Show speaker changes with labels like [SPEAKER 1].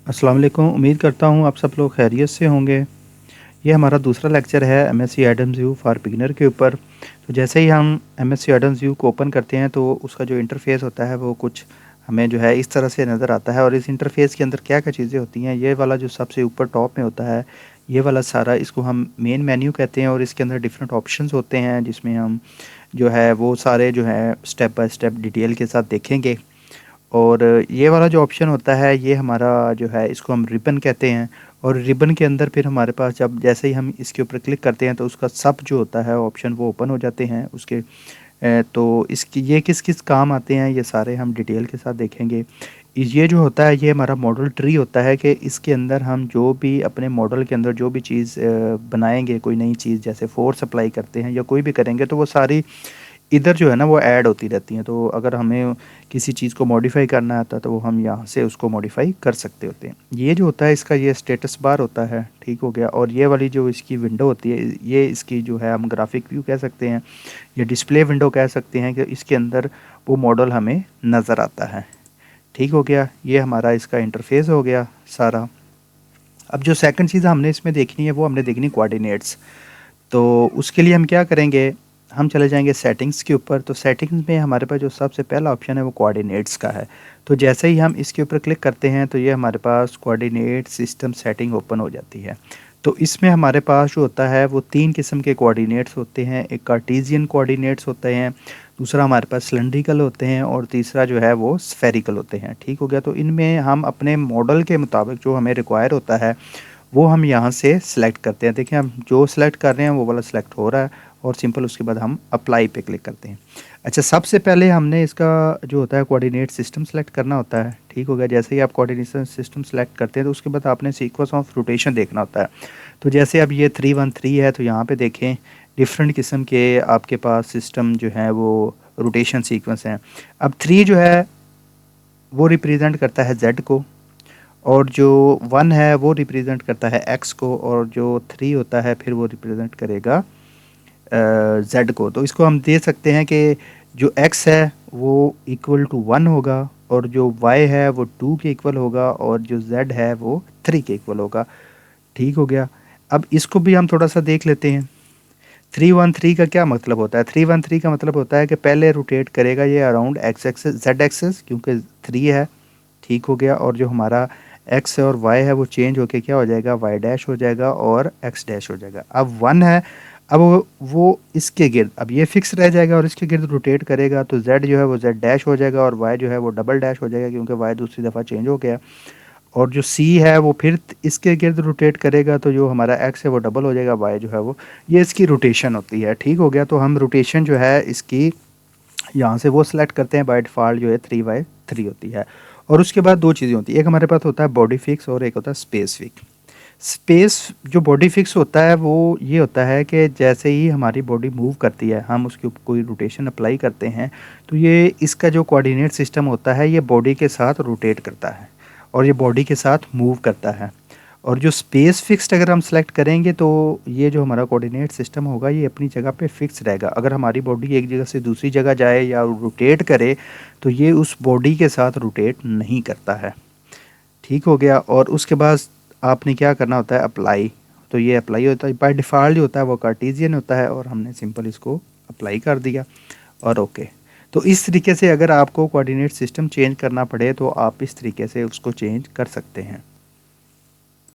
[SPEAKER 1] अस्सलाम वालेकुम। उम्मीद करता हूँ आप सब लोग खैरियत से होंगे। ये हमारा दूसरा लेक्चर है MSC Adams View for beginner के ऊपर। तो जैसे ही हम एमएससी एडम्स व्यू को ओपन करते हैं तो उसका जो इंटरफ़ेस होता है वो कुछ हमें जो है इस तरह से नज़र आता है। और इस इंटरफ़ेस के अंदर क्या-क्या चीज़ें होती हैं, ये वाला जो सबसे ऊपर टॉप में होता है, ये वाला सारा इसको हम मेन मेन्यू कहते हैं। और इसके अंदर डिफरेंट ऑप्शंस होते हैं जिसमें हम जो है वो सारे जो है स्टेप बाय स्टेप डिटेल के साथ देखेंगे। और ये वाला जो ऑप्शन होता है ये हमारा जो है इसको हम रिबन कहते हैं। और रिबन के अंदर फिर हमारे पास जब जैसे ही हम इसके ऊपर क्लिक करते हैं तो उसका सब जो होता है ऑप्शन वो ओपन हो जाते हैं उसके। तो इसकी ये किस किस काम आते हैं ये सारे हम डिटेल के साथ देखेंगे। ये जो होता है ये हमारा मॉडल ट्री होता है कि इसके अंदर हम जो भी अपने मॉडल के अंदर जो भी चीज़ बनाएंगे, कोई नई चीज़ जैसे फोर्स अप्लाई करते हैं या कोई भी करेंगे तो वो सारी इधर जो है ना वो ऐड होती रहती हैं। तो अगर हमें किसी चीज़ को मॉडिफ़ाई करना आता है तो वो हम यहाँ से उसको मॉडिफ़ाई कर सकते होते हैं। ये जो होता है इसका ये स्टेटस बार होता है, ठीक हो गया। और ये वाली जो इसकी विंडो होती है ये इसकी जो है हम ग्राफिक व्यू कह सकते हैं या डिस्प्ले विंडो कह सकते हैं कि इसके अंदर वो मॉडल हमें नज़र आता है, ठीक हो गया। ये हमारा इसका इंटरफेस हो गया सारा। अब जो सेकंड चीज़ हमने इसमें देखनी है वो हमने देखनी कोऑर्डिनेट्स। तो उसके लिए हम क्या करेंगे, हम चले जाएंगे सेटिंग्स के ऊपर। तो सेटिंग्स में हमारे पास जो सबसे पहला ऑप्शन है वो कोऑर्डिनेट्स का है। तो जैसे ही हम इसके ऊपर क्लिक करते हैं तो ये हमारे पास कोऑर्डिनेट सिस्टम सेटिंग ओपन हो जाती है। तो इसमें हमारे पास जो होता है वो 3 किस्म के कोऑर्डिनेट्स होते हैं। एक कार्टेशियन कोऑर्डिनेट्स होते हैं, दूसरा हमारे पास सिलिंड्रिकल होते हैं और तीसरा जो है वो स्फेरिकल होते हैं, ठीक हो गया। तो इनमें हम अपने मॉडल के मुताबिक जो हमें रिक्वायर होता है वो हम यहाँ से सिलेक्ट करते हैं। देखिए हम जो सिलेक्ट कर रहे हैं वो वाला सिलेक्ट हो रहा है और सिंपल उसके बाद हम अप्लाई पे क्लिक करते हैं। अच्छा, सबसे पहले हमने इसका जो होता है कोऑर्डिनेट सिस्टम सेलेक्ट करना होता है, ठीक हो गया। जैसे ही आप कोऑर्डिनेशन सिस्टम सेलेक्ट करते हैं तो उसके बाद आपने सीक्वेंस ऑफ रोटेशन देखना होता है। तो जैसे अब ये 313 है तो यहाँ पे देखें डिफरेंट किस्म के आपके पास सिस्टम जो है वो रोटेशन सीक्वेंस हैं। अब 3 जो है वो रिप्रेजेंट करता है जेड को, और जो 1 है वो रिप्रेजेंट करता है एक्स को, और जो 3 होता है फिर वो रिप्रेजेंट करेगा जेड को। तो इसको हम दे सकते हैं कि जो एक्स है वो इक्वल टू 1 होगा, और जो वाई है वो 2 के इक्वल होगा, और जो जेड है वो 3 के इक्वल होगा, ठीक हो गया। अब इसको भी हम थोड़ा सा देख लेते हैं। 313 का क्या मतलब होता है? 313 का मतलब होता है कि पहले रोटेट करेगा ये around x axis z axis, क्योंकि 3 है, ठीक हो गया। और जो हमारा एक्स और वाई है वो चेंज होके क्या हो जाएगा, वाई डैश हो जाएगा और एक्स डैश हो जाएगा। अब 1 है, अब वो इसके गिर्द अब ये फिक्स रह जाएगा और इसके गिर्द रोटेट करेगा तो जेड जो है वो जेड डैश हो जाएगा और वाई जो है वो डबल डैश हो जाएगा, क्योंकि वाई दूसरी दफ़ा चेंज हो गया। और जो सी है वो फिर इसके गिर्द रोटेट करेगा तो जो हमारा एक्स है वो डबल हो जाएगा, वाई जो है वो, ये इसकी रोटेशन होती है, ठीक हो गया। तो हम रोटेशन जो है इसकी यहाँ से वो सिलेक्ट करते हैं, बाय डिफ़ॉल्ट जो है 3/3 होती है। और उसके बाद 2 चीज़ें होती है, एक हमारे पास होता है बॉडी फिक्स और एक होता है स्पेस फिक्स। स्पेस जो बॉडी फिक्स होता है वो ये होता है कि जैसे ही हमारी बॉडी मूव करती है, हम उसके ऊपर कोई रोटेशन अप्लाई करते हैं तो ये इसका जो कोऑर्डिनेट सिस्टम होता है ये बॉडी के साथ रोटेट करता है और ये बॉडी के साथ मूव करता है। और जो स्पेस फिक्स्ड अगर हम सेलेक्ट करेंगे तो ये जो हमारा कोऑर्डिनेट सिस्टम होगा ये अपनी जगह पे फिक्स रहेगा। अगर हमारी बॉडी एक जगह से दूसरी जगह जाए या रोटेट करे तो ये उस बॉडी के साथ रोटेट नहीं करता है, ठीक हो गया। और उसके बाद आपने क्या करना होता है, अप्लाई। तो ये अप्लाई होता है, बाय डिफ़ॉल्ट जो होता है वो कार्टेशियन होता है और हमने सिंपल इसको अप्लाई कर दिया और ओके। तो इस तरीके से अगर आपको कोऑर्डिनेट सिस्टम चेंज करना पड़े तो आप इस तरीके से उसको चेंज कर सकते हैं।